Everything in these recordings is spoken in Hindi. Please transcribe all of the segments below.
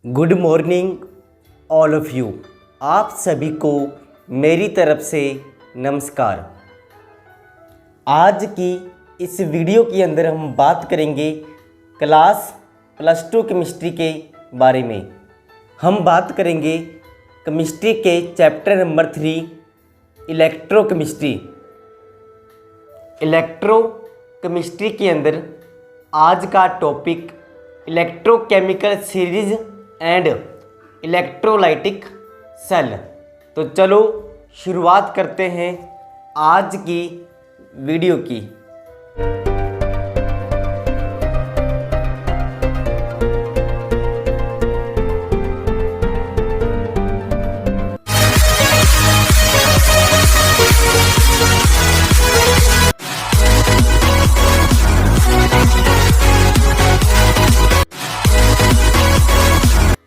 Good morning all of you. आप सभी को मेरी तरफ से नमस्कार। आज की इस वीडियो के अंदर हम बात करेंगे क्लास +2 केमिस्ट्री के बारे में। हम बात करेंगे केमिस्ट्री के चैप्टर नंबर 3 इलेक्ट्रोकेमिस्ट्री। इलेक्ट्रोकेमिस्ट्री के अंदर आज का topic electrochemical series and electrolytic cell. तो चलो शुरुआत करते हैं आज की वीडियो की।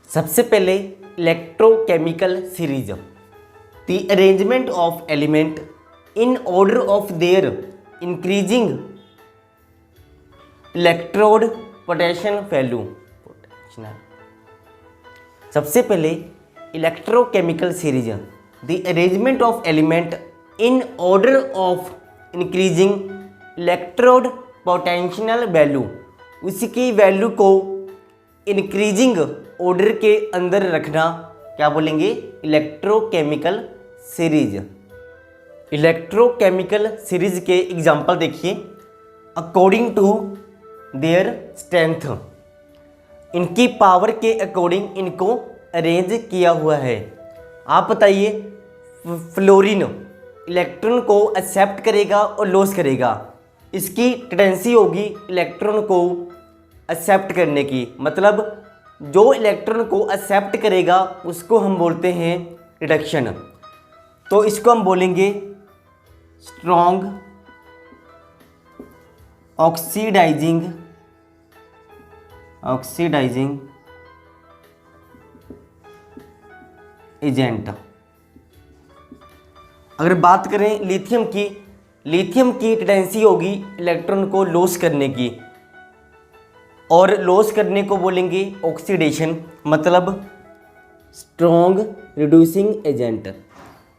सबसे पहले electrochemical series, the arrangement of element in order of their increasing electrode potential value. सबसे पहले electrochemical series, the arrangement of element in order of increasing electrode potential value. उसकी वैल्यू को इंक्रीजिंग ऑर्डर के अंदर रखना क्या बोलेंगे? Electrochemical series. इलेक्ट्रोकेमिकल सीरीज के एग्जांपल देखिए। अकॉर्डिंग टू देयर स्ट्रेंथ, इनकी पावर के अकॉर्डिंग इनको अरेंज किया हुआ है। आप बताइए, फ्लोरीन इलेक्ट्रॉन को एक्सेप्ट करेगा और लॉस करेगा। इसकी टेंडेंसी होगी इलेक्ट्रॉन को एक्सेप्ट करने की, मतलब जो इलेक्ट्रॉन को एक्सेप्ट करेगा उसको हम बोलते हैं रिडक्शन। तो इसको हम बोलेंगे स्ट्रॉन्ग ऑक्सीडाइजिंग एजेंट। अगर बात करें लिथियम की, लिथियम की टेंडेंसी होगी इलेक्ट्रॉन को लॉस करने की, और लॉस करने को बोलेंगे ऑक्सीडेशन, मतलब स्ट्रॉन्ग रिड्यूसिंग एजेंट।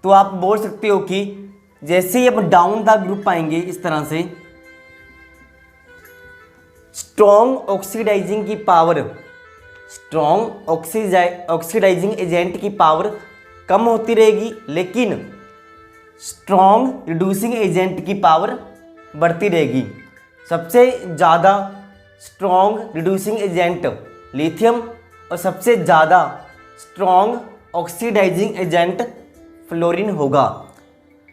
तो आप बोल सकते हो कि जैसे ही अब डाउन द ग्रुप आएंगे इस तरह से, स्ट्रॉन्ग ऑक्सीडाइजिंग की पावर, स्ट्रॉन्ग ऑक्सीडाइजिंग एजेंट की पावर कम होती रहेगी, लेकिन स्ट्रॉन्ग रिड्यूसिंग एजेंट की पावर बढ़ती रहेगी। सबसे ज़्यादा स्ट्रॉन्ग रिड्यूसिंग एजेंट लिथियम और सबसे ज़्यादा स्ट्रॉन्ग ऑक्सीडाइजिंग एजेंट फ्लोरीन होगा।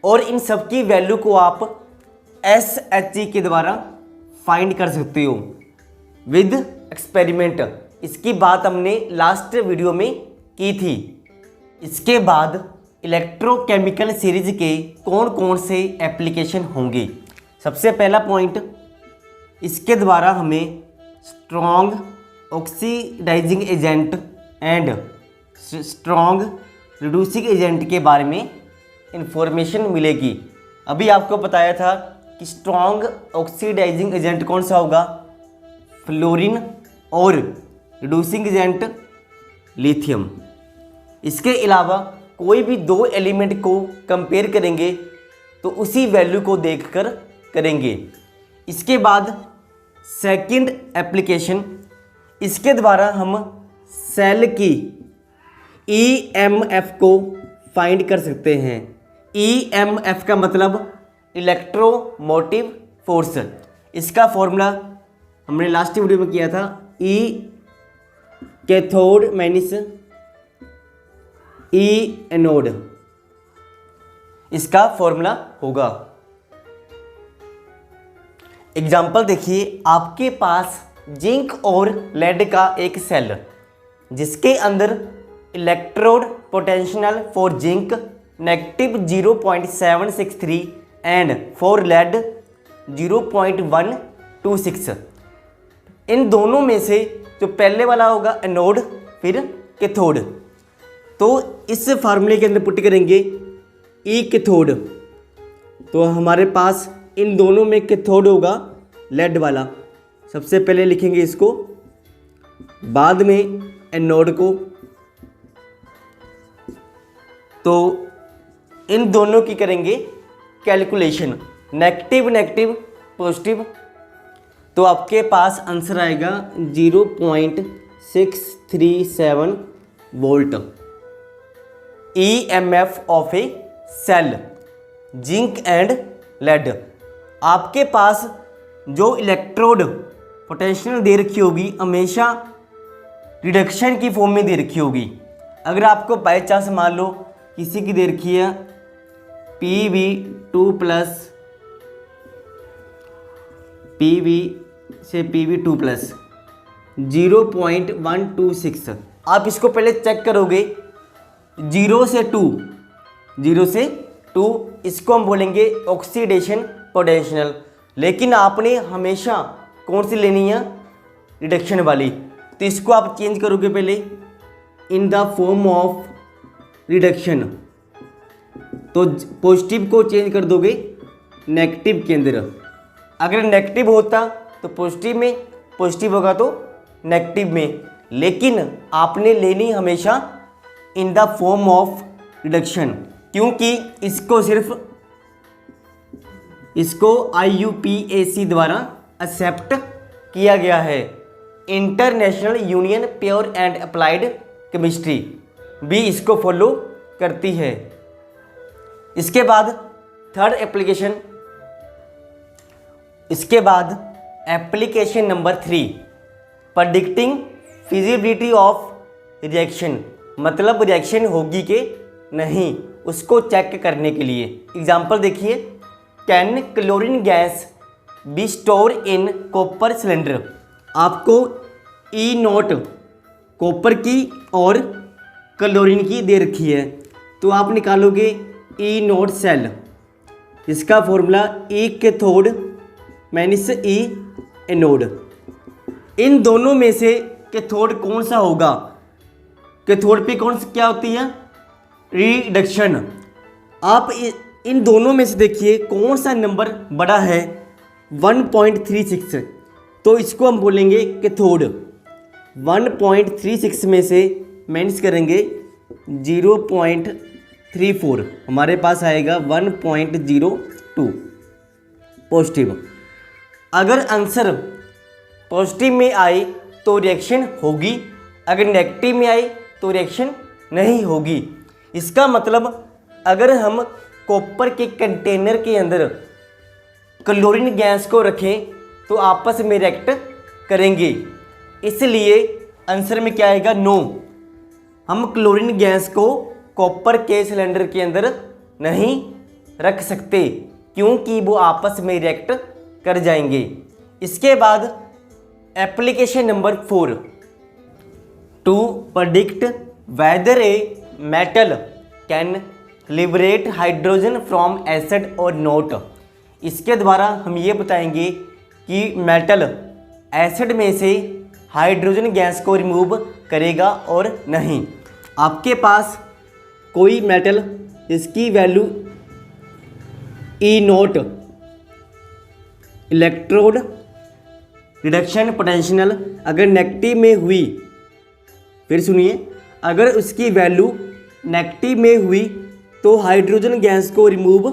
और इन सब की वैल्यू को आप SHE के द्वारा फाइंड कर सकते हो विद एक्सपेरिमेंट। इसकी बात हमने लास्ट वीडियो में की थी। इसके बाद इलेक्ट्रोकेमिकल सीरीज के कौन कौन से एप्लीकेशन होंगे। सबसे पहला पॉइंट, इसके द्वारा हमें strong oxidising agent and strong reducing agent के बारे में इंफॉर्मेशन मिलेगी। अभी आपको बताया था कि स्ट्रॉन्ग ऑक्सीडाइजिंग एजेंट कौन सा होगा? फ्लोरीन, और रिड्यूसिंग एजेंट लिथियम। इसके अलावा कोई भी दो एलिमेंट को कंपेयर करेंगे तो उसी वैल्यू को देखकर करेंगे। इसके बाद सेकंड एप्लीकेशन, इसके द्वारा हम सेल की EMF को फाइंड कर सकते हैं। EMF का मतलब इलेक्ट्रोमोटिव फोर्स। इसका फॉर्मूला हमने लास्ट वीडियो में किया था, E cathode minus E anode, इसका फॉर्मूला होगा। एग्जाम्पल देखिए, आपके पास जिंक और लेड का एक सेल, जिसके अंदर electrode potential for zinc -0.763 and for lead 0.126। इन दोनों में से जो पहले वाला होगा एनोड, फिर कैथोड। तो इस फार्मूले के अंदर पुट करेंगे E कैथोड, तो हमारे पास इन दोनों में कैथोड होगा लेड वाला। सबसे पहले लिखेंगे इसको, बाद में एनोड को। तो इन दोनों की करेंगे कैलकुलेशन, नेगेटिव नेगेटिव पॉजिटिव। तो आपके पास आंसर आएगा 0.637 volt. EMF of a cell, zinc and lead. आपके पास जो इलेक्ट्रोड पोटेंशियल दे रखी होगी हमेशा रिडक्शन की फॉर्म में दे रखी होगी। अगर आपको बाई चांस मान लो किसी की दे रखी है PV2+, 0.126। आप इसको पहले चेक करोगे 0 से 2, इसको हम बोलेंगे ऑक्सीडेशन पोटेंशियल। लेकिन आपने हमेशा कौन सी लेनी है, रिडक्शन वाली। तो इसको आप चेंज करोगे पहले in the form of reduction. तो पॉजिटिव को चेंज कर दोगे नेगेटिव के अंदर। अगर नेगेटिव होता तो पॉजिटिव में, पॉजिटिव होगा तो नेगेटिव में। लेकिन आपने लेनी हमेशा in the form of reduction, क्योंकि इसको IUPAC द्वारा एक्सेप्ट किया गया है। International union pure and applied chemistry भी इसको फॉलो करती है। इसके बाद third application, application number 3, predicting feasibility of reaction. मतलब रिएक्शन होगी कि नहीं उसको चेक करने के लिए। एग्जाम्पल देखिए, can chlorine gas B store in copper cylinder. आपको E0 कॉपर की और क्लोरीन की दे रखी है, तो आप निकालोगे E0 सेल। इसका formula E cathode minus E anode. इन दोनों में से कैथोड कौन सा होगा, कैथोड पे कौन सा क्या होती है, रिडक्शन। आप इन दोनों में से देखिए कौन सा नंबर बड़ा है, 1.36। तो इसको हम बोलेंगे कैथोड। 1.36 में से माइनस करेंगे 0.34, हमारे पास आएगा 1.02 पॉजिटिव। अगर आंसर पॉजिटिव में आए तो रिएक्शन होगी, अगर नेगेटिव में आए तो रिएक्शन नहीं होगी। इसका मतलब अगर हम कॉपर के कंटेनर के अंदर क्लोरीन गैस को रखें तो आपस में रिएक्ट करेंगे, इसलिए आंसर में क्या आएगा, नो। हम क्लोरीन गैस को कॉपर के सिलेंडर के अंदर नहीं रख सकते, क्योंकि वो आपस में रिएक्ट कर जाएंगे। इसके बाद application number 4, to predict whether a metal can liberate hydrogen from acid और नोट। इसके द्वारा हम ये बताएंगे कि मेटल एसिड में से हाइड्रोजन गैस को रिमूव करेगा और नहीं। आपके पास कोई मेटल इसकी value E0 electrode reduction potential अगर नेगेटिव में हुई, फिर सुनिए, अगर उसकी वैल्यू नेगेटिव में हुई तो हाइड्रोजन गैस को रिमूव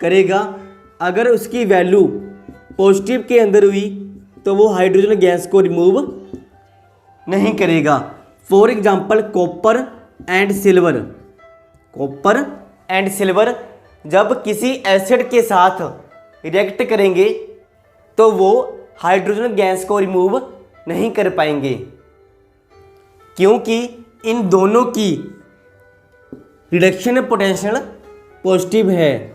करेगा। अगर उसकी वैल्यू पॉजिटिव के अंदर हुई तो वो हाइड्रोजन गैस को रिमूव नहीं करेगा। For example copper and silver. Copper and silver जब किसी एसिड के साथ रिएक्ट करेंगे तो वो हाइड्रोजन गैस को रिमूव नहीं कर पाएंगे, क्योंकि इन दोनों की रिडक्शन पोटेंशियल पॉजिटिव है।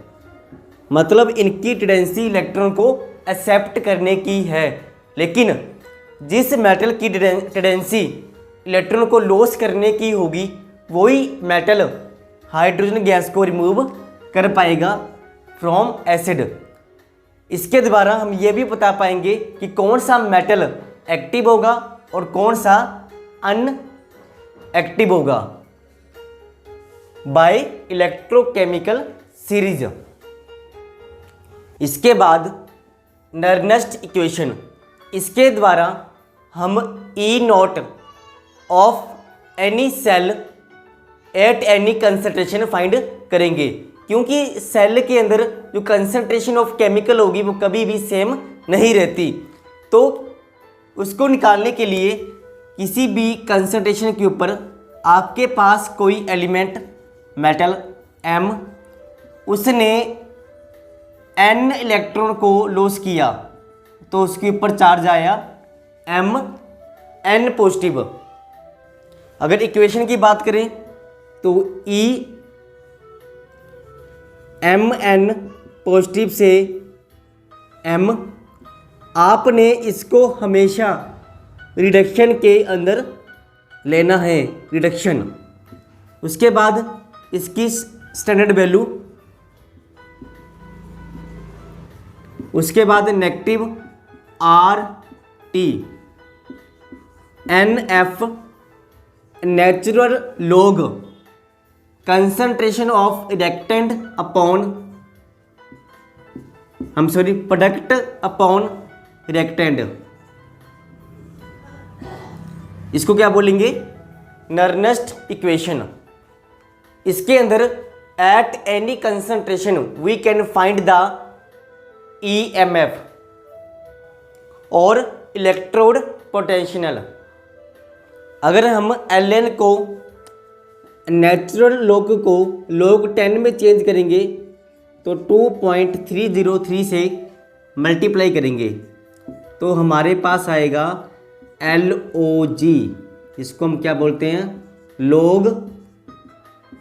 मतलब इनकी टेंडेंसी इलेक्ट्रॉन को एक्सेप्ट करने की है। लेकिन जिस मेटल की टेंडेंसी इलेक्ट्रॉन को लॉस करने की होगी, वही मेटल हाइड्रोजन गैस को रिमूव कर पाएगा फ्रॉम एसिड। इसके द्वारा हम ये भी बता पाएंगे कि कौन सा मेटल एक्टिव होगा और कौन सा अनएक्टिव होगा बाय इलेक्ट्रोकेमिकल सीरीज। इसके बाद नर्नेस्ट इक्वेशन, इसके द्वारा हम E0 of any cell at any concentration find करेंगे, क्योंकि सेल के अंदर जो कंसंट्रेशन ऑफ केमिकल होगी वो कभी भी सेम नहीं रहती। तो उसको निकालने के लिए किसी भी कंसंट्रेशन के ऊपर आपके पास कोई एलिमेंट मेटल M उसने N इलेक्ट्रॉन को लॉस किया तो उसके ऊपर चार्ज आया Mn पॉजिटिव। अगर इक्वेशन की बात करें तो E Mn पॉजिटिव से M, आपने इसको हमेशा रिडक्शन के अंदर लेना है, रिडक्शन। उसके बाद इसकी स्टैंडर्ड वैल्यू, उसके बाद negative RT NF natural log concentration of reactant upon product upon reactant. इसको क्या बोलेंगे? Nernst equation. इसके अंदर at any concentration we can find the EMF और इलेक्ट्रोड पोटेंशियल। अगर हम Ln को नेचुरल लॉग को log 10 में चेंज करेंगे तो 2.303 से मल्टीप्लाई करेंगे तो हमारे पास आएगा LOG। इसको हम क्या बोलते हैं? log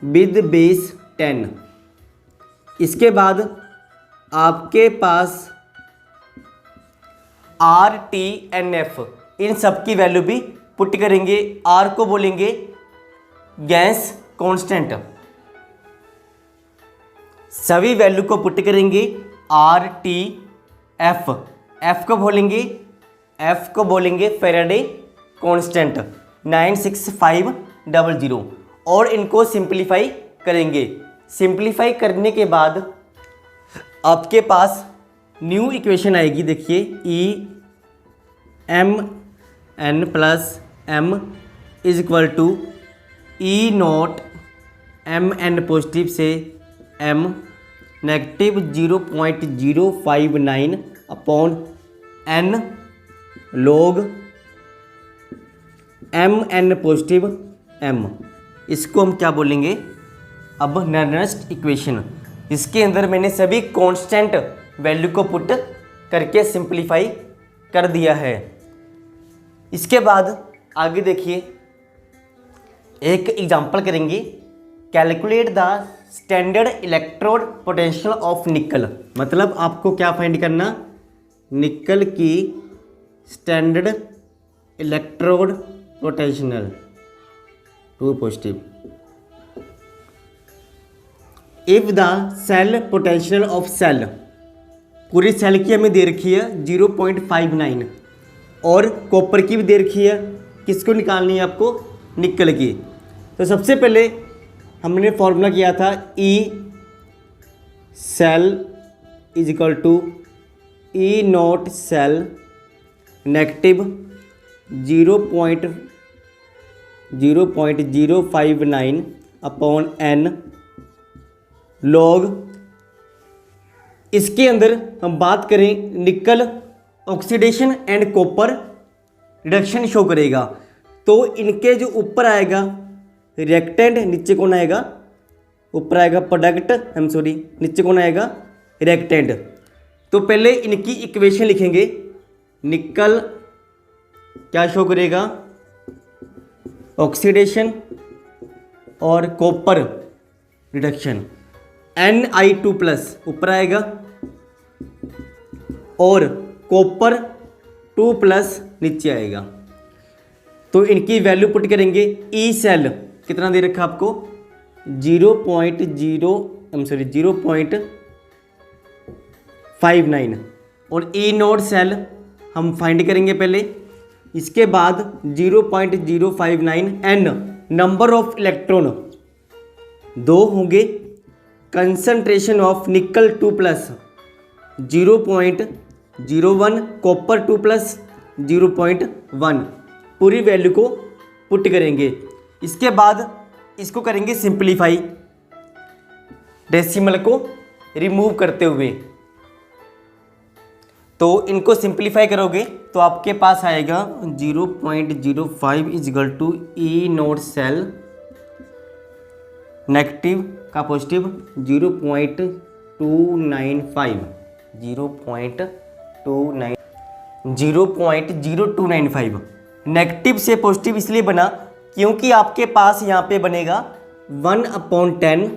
with base 10। इसके बाद आपके पास RTNF, इन सब की वैल्यू भी पुट करेंगे। R को बोलेंगे गैस कांस्टेंट, सभी वैल्यू को पुट करेंगे RTF। F को बोलेंगे फैराडे कांस्टेंट 96500 और इनको सिंपलीफाई करेंगे। सिंपलीफाई करने के बाद आपके पास न्यू इक्वेशन आएगी। देखिए EMn plus M is equal to E0 Mn positive से M negative 0.059 upon N log Mn positive M। इसको हम क्या बोलेंगे? अब नर्नेस्ट इक्वेशन। इसके अंदर मैंने सभी कांस्टेंट वैल्यू को पुट करके सिंपलीफाई कर दिया है। इसके बाद आगे देखिए, एक एग्जांपल करेंगे। Calculate the standard electrode potential of nickel. मतलब आपको क्या फाइंड करना? निकल की standard electrode potential 2 positive. If the cell potential of cell, पूरी सेल की हमें दे रखी है 0.59 और कॉपर की भी दे रखी है। किसको निकालनी है आपको? निकल की। तो सबसे पहले हमने फॉर्मूला किया था E cell is equal to E0 cell negative 0.059 upon N log। इसके अंदर हम बात करें nickel oxidation and copper reduction show करेगा। तो इनके जो ऊपर आएगा रिएक्टेंट, नीचे कौन आएगा? ऊपर आएगा प्रोडक्ट, नीचे कौन आएगा? रिएक्टेंट। तो पहले इनकी इक्वेशन लिखेंगे। निकल क्या शो करेगा? ऑक्सीडेशन और कॉपर रिडक्शन Ni2 प्लस ऊपर आएगा और कॉपर 2 प्लस नीचे आएगा। तो इनकी वैल्यू पुट करेंगे। ई सेल कितना दे रखा आपको? 0.59 और E0 सेल हम फाइंड करेंगे पहले। इसके बाद 0.059 N नंबर ऑफ इलेक्ट्रॉन 2 होंगे। कंसंट्रेशन ऑफ निकल 2 प्लस 0.01, कॉपर 2 प्लस 0.1। पूरी वैल्यू को पुट करेंगे। इसके बाद इसको करेंगे सिंप्लीफाई, डेसिमल को रिमूव करते हुए। तो इनको सिंप्लीफाई करोगे तो आपके पास आएगा 0.05 is equal to E nought cell negative का पॉजिटिव 0.0295 नेगेटिव से पॉजिटिव इसलिए बना क्योंकि आपके पास यहाँ पे बनेगा 1/10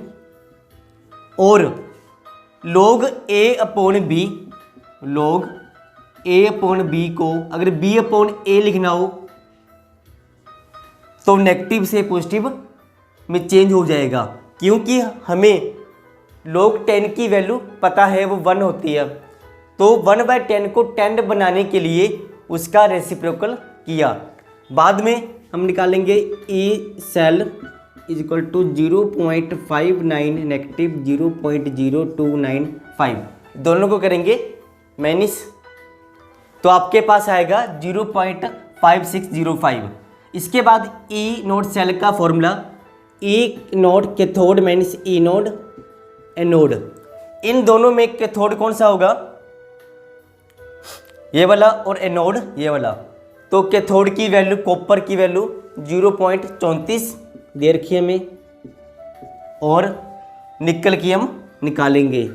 और log a/b को अगर b/a लिखना हो तो नेगेटिव से पॉजिटिव में चेंज हो जाएगा, क्योंकि हमें log 10 की वैल्यू पता है वो 1 होती है। तो 1/10 को 10 बनाने के लिए उसका रेसिप्रोकल किया। बाद में हम निकालेंगे E cell is equal to 0.59 negative 0.0295, दोनों को करेंगे माइनस, तो आपके पास आएगा 0.5605। इसके बाद ई नोट सेल का formula E nought cathode minus E nought anode. इन दोनों में कैथोड कौन सा होगा, ये वाला, और एनोड ये वाला। तो कैथोड की वैल्यू, कॉपर की वैल्यू 0.34 दे रखी है हमें, और निकल की हम निकालेंगे।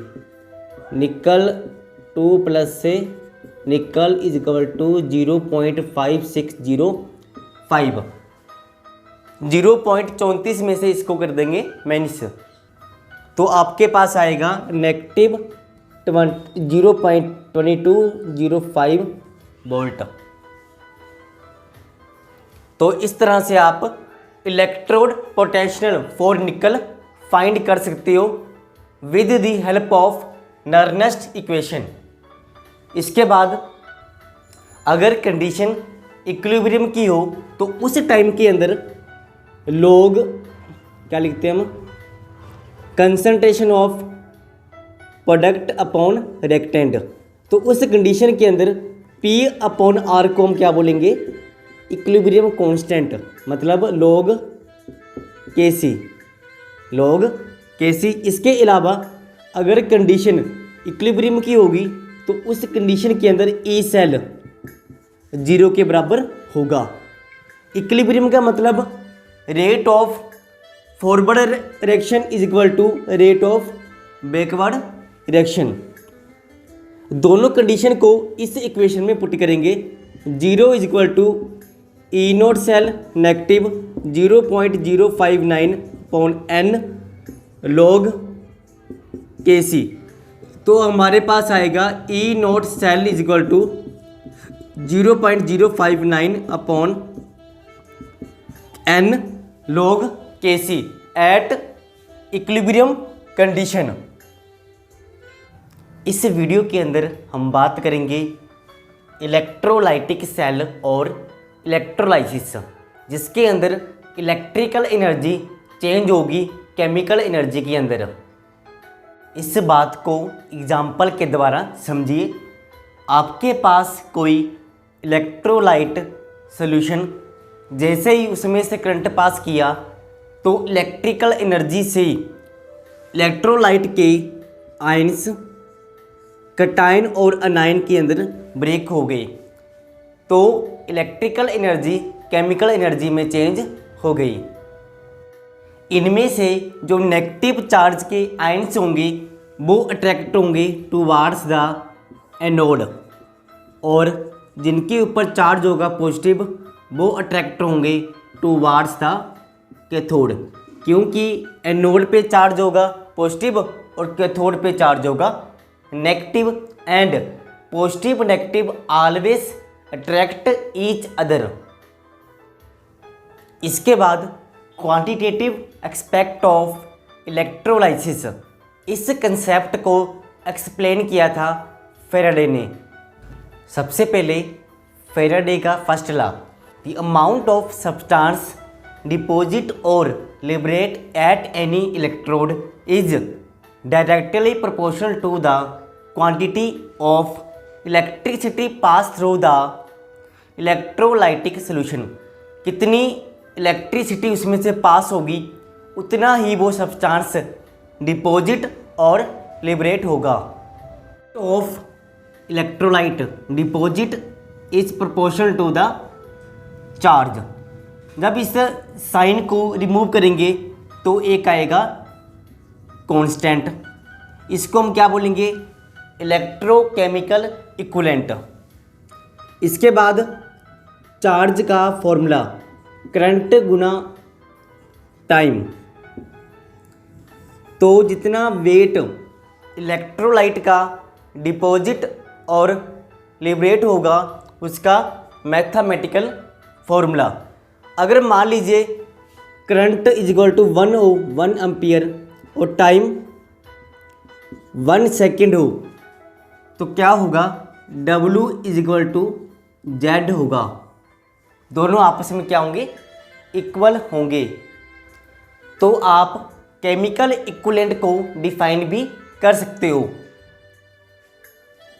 निकल 2+ से निकल इज इक्वल टू 0.5605। 0.34 में से इसको कर देंगे माइनस, तो आपके पास आएगा नेगेटिव 0.2205 वोल्ट। तो इस तरह से आप electrode potential for nickel find कर सकते हो with the help of Nernst equation. इसके बाद अगर कंडीशन इक्विलिब्रियम की हो तो उस टाइम के अंदर लोग क्या लिखते हैं हम, कंसंट्रेशन ऑफ प्रोडक्ट अपॉन रेक्टेंड। तो उस कंडीशन के अंदर P/R को हम क्या बोलेंगे, इक्विलिब्रियम कांस्टेंट, मतलब log Kc। इसके अलावा अगर कंडीशन इक्विलिब्रियम की होगी तो उस कंडीशन के अंदर ई सेल 0 के बराबर होगा। इक्विलिब्रियम का मतलब rate of forward reaction is equal to rate of backward reaction. दोनों कंडीशन को इस इक्वेशन में पुट करेंगे। 0 is equal to E nought cell negative 0.059/n log Kc। तो हमारे पास आएगा E nought cell is equal to 0.059/n log Kc at equilibrium condition. इस वीडियो के अंदर हम बात करेंगे इलेक्ट्रोलाइटिक सेल और इलेक्ट्रोलाइसिस, जिसके अंदर इलेक्ट्रिकल एनर्जी चेंज होगी केमिकल एनर्जी के अंदर। इस बात को एग्जाम्पल के द्वारा समझिए। आपके पास कोई इलेक्ट्रोलाइट सॉल्यूशन, जैसे ही उसमें से करंट पास किया तो इलेक्ट्रिकल एनर्जी से इलेक्ट्रोलाइट के आयंस कटायन और अनायन के अंदर ब्रेक हो गए, तो इलेक्ट्रिकल एनर्जी केमिकल एनर्जी में चेंज हो गई। इनमें से जो नेगेटिव चार्ज के आयंस होंगे वो अट्रैक्ट होंगे टूवार्ड्स द एनोड, और जिनके ऊपर चार्ज होगा पॉजिटिव वो अट्रैक्ट होंगे टूवार्ड्स द कैथोड, क्योंकि एनोड पे चार्ज होगा पॉजिटिव और कैथोड पे चार्ज होगा negative, and positive negative always attract each other. इसके बाद क्वांटिटेटिव एस्पेक्ट ऑफ इलेक्ट्रोलाइसिस, इस कंसेप्ट को एक्सप्लेन किया था फेराडे ने। सबसे पहले फेराडे का first law, the amount of substance deposit और liberate at any electrode is directly proportional to the quantity of electricity pass through the electrolytic solution. कितनी इलेक्ट्रिसिटी उसमें से पास होगी उतना ही वो सब्सटेंस डिपॉजिट और लिबरेट होगा। Of electrolyte deposit is proportional to the charge. जब इस साइन को रिमूव करेंगे तो एक आएगा कांस्टेंट, इसको हम क्या बोलेंगे, इलेक्ट्रोकेमिकल इक्विवेलेंट। इसके बाद चार्ज का फॉर्मूला करंट गुना टाइम। तो जितना वेट इलेक्ट्रोलाइट का डिपॉजिट और लिबरेट होगा उसका मैथमेटिकल फॉर्मूला। अगर मान लीजिए current is equal to 1 ampere और टाइम 1 सेकेंड हो तो क्या होगा, W is equal to Z होगा। दोनों आपस में क्या होंगे, इक्वल होंगे। तो आप केमिकल इक्विवेलेंट को डिफाइन भी कर सकते हो।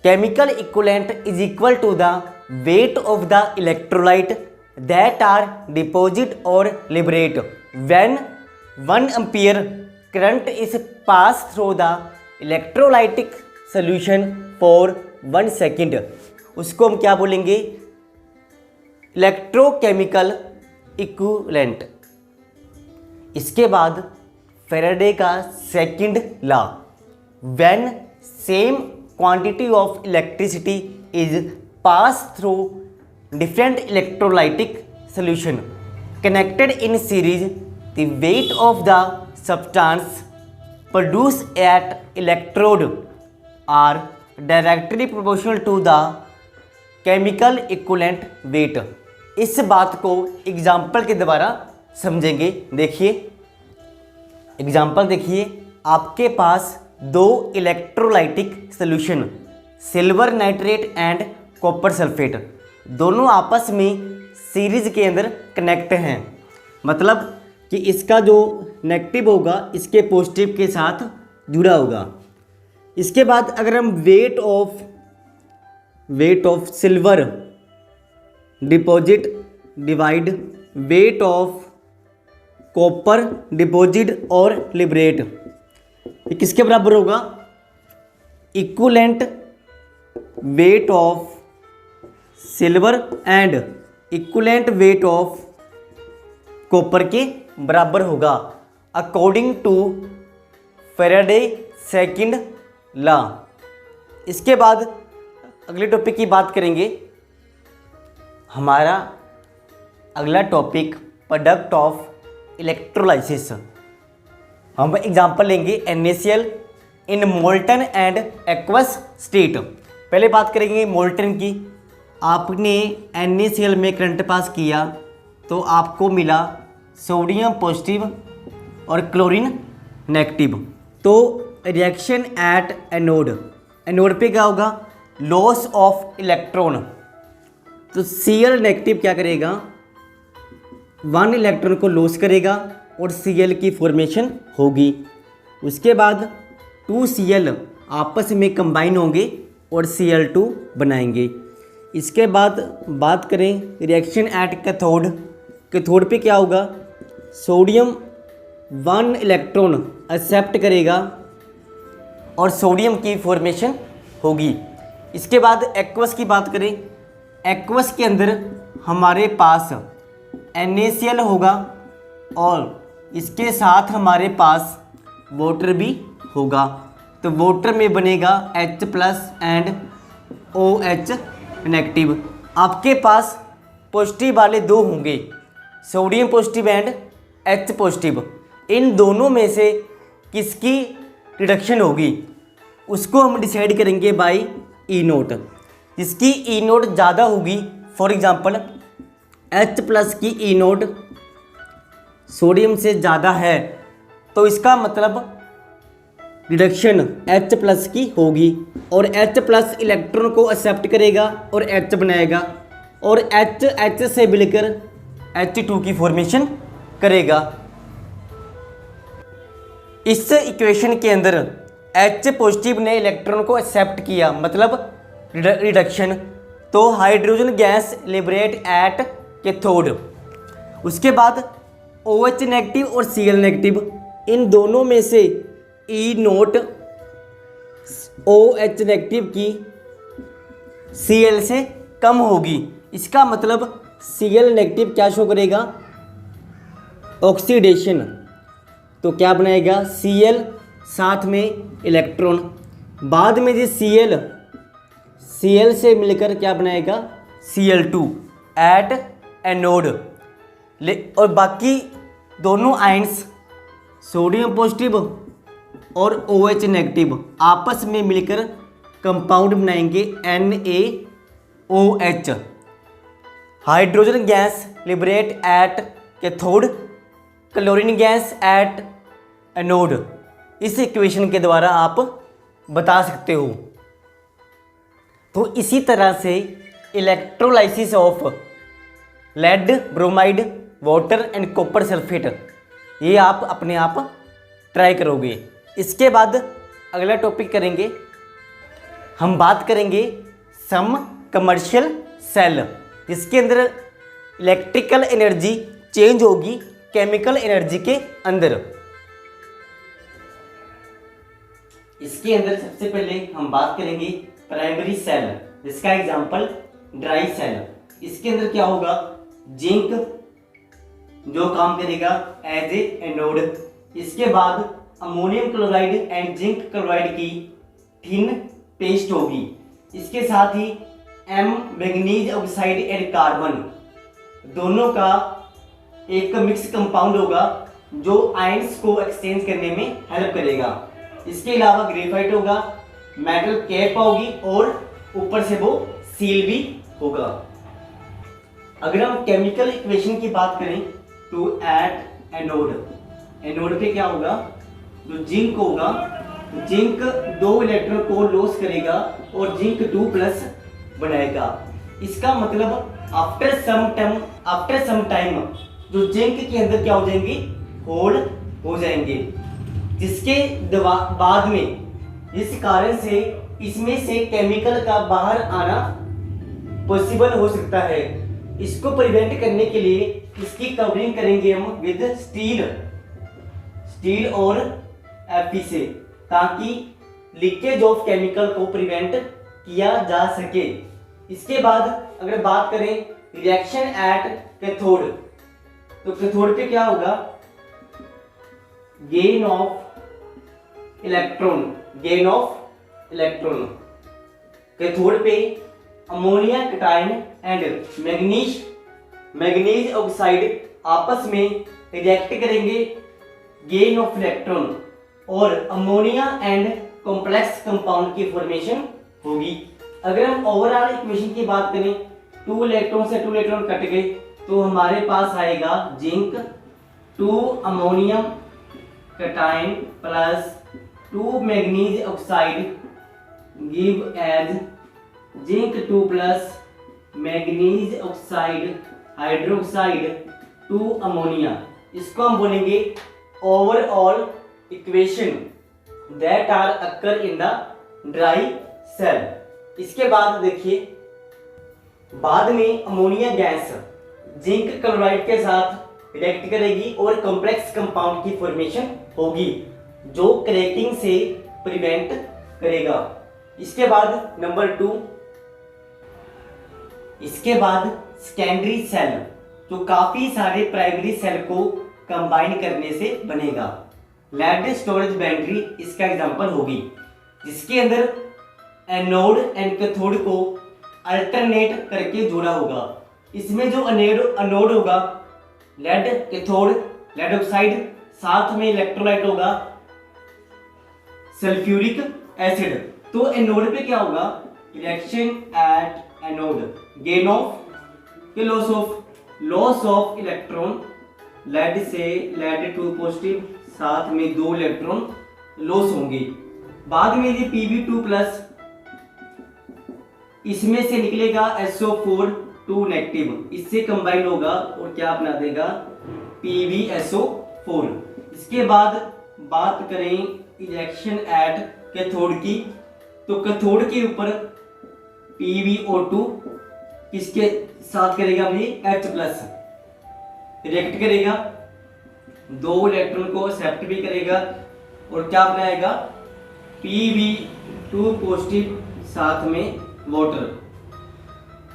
Chemical equivalent is equal to the weight of the electrolyte that are deposit और liberate when 1 ampere current is pass through the electrolytic solution for 1 second. उसको हम क्या बोलेंगे, इलेक्ट्रोकेमिकल इक्विवेलेंट। इसके बाद फैराडे का second law, when same quantity of electricity is pass through different electrolytic solution connected in series, the weight of the substance produced at electrode are directly proportional to the chemical equivalent weight। इस बात को एग्जाम्पल के द्वारा समझेंगे। देखिए एग्जाम्पल देखिए, आपके पास दो electrolytic solution silver nitrate and copper sulphate दोनों आपस में सीरीज के अंदर कनेक्ट हैं। मतलब कि इसका जो नेगेटिव होगा इसके पॉजिटिव के साथ जुड़ा होगा। इसके बाद अगर हम weight of silver deposit divide weight of copper deposit और लिबरेट, ये किसके बराबर होगा, equivalent weight of silver and equivalent weight of copper के बराबर होगा according to Faraday second law. इसके बाद अगले टॉपिक की बात करेंगे। हमारा अगला टॉपिक प्रोडक्ट ऑफ इलेक्ट्रोलाइसिस। हम एग्जांपल लेंगे NaCl in molten and aqueous state. पहले बात करेंगे मोल्टन की। आपने NaCl में करंट पास किया तो आपको मिला सोडियम पॉजिटिव और क्लोरीन नेगेटिव। तो रिएक्शन एट एनोड पे क्या होगा, लॉस ऑफ इलेक्ट्रॉन। तो Cl नेगेटिव क्या करेगा, 1 इलेक्ट्रॉन को लॉस करेगा और Cl की फॉर्मेशन होगी। उसके बाद 2Cl आपस में कंबाइन होंगे और Cl2 बनाएंगे। इसके बाद बात करें रिएक्शन एट कैथोड पे क्या होगा, सोडियम 1 इलेक्ट्रॉन एक्सेप्ट करेगा और सोडियम की फॉर्मेशन होगी। इसके बाद एक्वस की बात करें, एक्वस के अंदर हमारे पास NaCl होगा और इसके साथ हमारे पास वाटर भी होगा। तो वाटर में बनेगा H+ एंड OH नेगेटिव। आपके पास पॉजिटिव वाले दो होंगे, sodium positive and H positive. इन दोनों में से किसकी रिडक्शन होगी उसको हम डिसाइड करेंगे बाय E0। जिसकी E0 ज़्यादा होगी, फॉर एग्जांपल H+ की E0 सोडियम से ज़्यादा है तो इसका मतलब रिडक्शन H+ की होगी और H+ इलेक्ट्रॉन को एक्सेप्ट करेगा और H बनाएगा और H से मिलकर H2 की फॉर्मेशन करेगा। इस इक्वेशन के अंदर H पॉजिटिव ने इलेक्ट्रॉन को एक्सेप्ट किया मतलब रिडक्शन, तो hydrogen gas liberate at cathode. उसके बाद OH नेगेटिव और Cl नेगेटिव, इन दोनों में से E नोट OH नेगेटिव की Cl से कम होगी। इसका मतलब Cl नेगेटिव क्या शो करेगा, ऑक्सीडेशन। तो क्या बनाएगा, Cl साथ में इलेक्ट्रॉन, बाद में जी Cl से मिलकर क्या बनाएगा, Cl2 एट एनोड। और बाकी दोनों आयंस सोडियम पॉजिटिव और OH नेगेटिव आपस में मिलकर कंपाउंड बनाएंगे NaOH। Hydrogen gas liberate at cathode, chlorine gas at anode. इस इक्वेशन के द्वारा आप बता सकते हो। तो इसी तरह से electrolysis of lead, bromide, water and copper sulphate, ये आप अपने आप ट्राई करोगे। इसके बाद अगला टॉपिक करेंगे, हम बात करेंगे सम कमर्शियल सेल, जिसके अंदर इलेक्ट्रिकल एनर्जी चेंज होगी केमिकल एनर्जी के अंदर। इसके अंदर सबसे पहले हम बात करेंगे प्राइमरी सेल, जिसका एग्जांपल ड्राई सेल। इसके अंदर क्या होगा, जिंक जो काम करेगा एज ए एनोड। इसके बाद ammonium chloride and zinc chloride की थिन पेस्ट होगी। इसके साथ ही मैंगनीज ऑक्साइड एंड कार्बन दोनों का एक मिक्स कंपाउंड होगा जो आयंस को एक्सचेंज करने में हेल्प करेगा। इसके अलावा ग्रेफाइट होगा, मेटल कैप होगी और ऊपर से वो सील भी होगा। अगर हम केमिकल इक्वेशन की बात करें तो एट एनोड, एनोड पे क्या होगा, जो जिंक होगा, जिंक 2 इलेक्ट्रॉन को लॉस करेगा और जिंक 2+ बनाएगा। इसका मतलब आफ्टर सम टाइम जो जिंक के अंदर क्या हो जाएंगे, होल हो जाएंगे, जिसके बाद में इस कारण से इसमें से केमिकल का बाहर आना पॉसिबल हो सकता है। इसको प्रिवेंट करने के लिए इसकी कवरिंग करेंगे हम विद स्टील और Fe से, ताकि लीकेज ऑफ केमिकल को प्रिवेंट किया जा सके। इसके बाद अगर बात करें रिएक्शन एट कैथोड, तो कैथोड पे क्या होगा, गेन ऑफ इलेक्ट्रॉन कैथोड पे ammonia cation and manganese oxide आपस में रिएक्ट करेंगे, गेन ऑफ इलेक्ट्रॉन और अमोनिया एंड कॉम्प्लेक्स कंपाउंड की फॉर्मेशन होगी। अगर हम ओवरऑल इक्वेशन की बात करें, 2 इलेक्ट्रॉन से 2 इलेक्ट्रॉन कट गए तो हमारे पास आएगा zinc 2 ammonium cation plus 2 manganese oxide give as zinc 2+ manganese oxide hydroxide 2 ammonia. इसको हम बोलेंगे overall equation that are occur in the dry cell. इसके बाद देखिए, बाद में अमोनिया गैस जिंक क्लोराइड के साथ रिएक्ट करेगी और कॉम्प्लेक्स कंपाउंड की फॉर्मेशन होगी जो क्रैकिंग से प्रिवेंट करेगा। इसके बाद नंबर 2, इसके बाद सेकेंडरी सेल, जो काफी सारे प्राइमरी सेल को कंबाइन करने से बनेगा। लेड स्टोरेज बैटरी इसका एग्जांपल होगी, जिसके अंदर एनोड एंड कैथोड को अल्टरनेट करके जोड़ा होगा। इसमें जो एनोड होगा लेड कैथोड लेड ऑक्साइड, साथ में इलेक्ट्रोलाइट होगा सल्फ्यूरिक एसिड। तो एनोड पे क्या होगा, reaction at anode, gain of loss of electron, lead से लेड 2 पॉजिटिव, साथ में 2 इलेक्ट्रॉन लॉस होंगे। बाद में ये Pb2+, इसमें से निकलेगा SO4 2 नेगेटिव, इससे कंबाइन होगा और क्या बना देगा PbSO4। इसके बाद बात करें रिएक्शन एट कैथोड की, तो कैथोड के ऊपर PbO2 किसके साथ करेगा भाई H+, रिएक्ट करेगा, 2 इलेक्ट्रॉन को एक्सेप्ट भी करेगा और क्या बनाएगा Pb2 पॉजिटिव साथ में वाटर।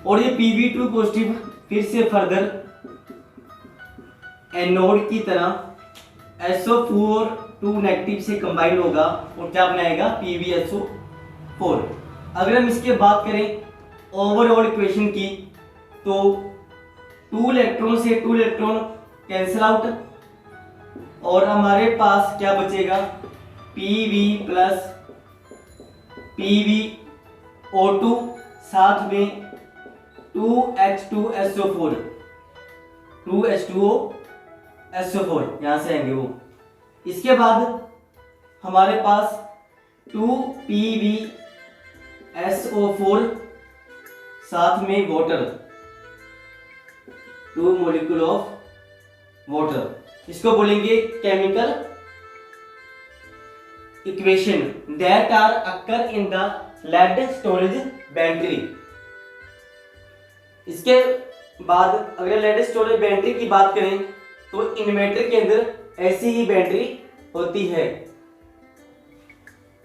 और ये Pb2 पॉजिटिव फिर से फर्दर एनोड की तरह SO4 नेगेटिव से कंबाइन होगा और क्या बनाएगा PbSO4। अगर हम इसके बात करें ओवरऑल इक्वेशन की तो 2 इलेक्ट्रॉन से 2 इलेक्ट्रॉन कैंसिल आउट और हमारे पास क्या बचेगा Pb प्लस PbO2 साथ में 2H2SO4 2H2SO4 यहां से आएंगे वो। इसके बाद हमारे पास 2PbSO4 साथ में वाटर, 2 मॉलिक्यूल ऑफ वाटर। इसको बोलेंगे chemical equation that are occur in the lead storage battery. इसके बाद अगर लेड स्टोरेज बैटरी की बात करें तो इन्वर्टर के अंदर ऐसी ही बैटरी होती है।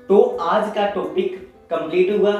तो आज का टॉपिक कंप्लीट हुआ।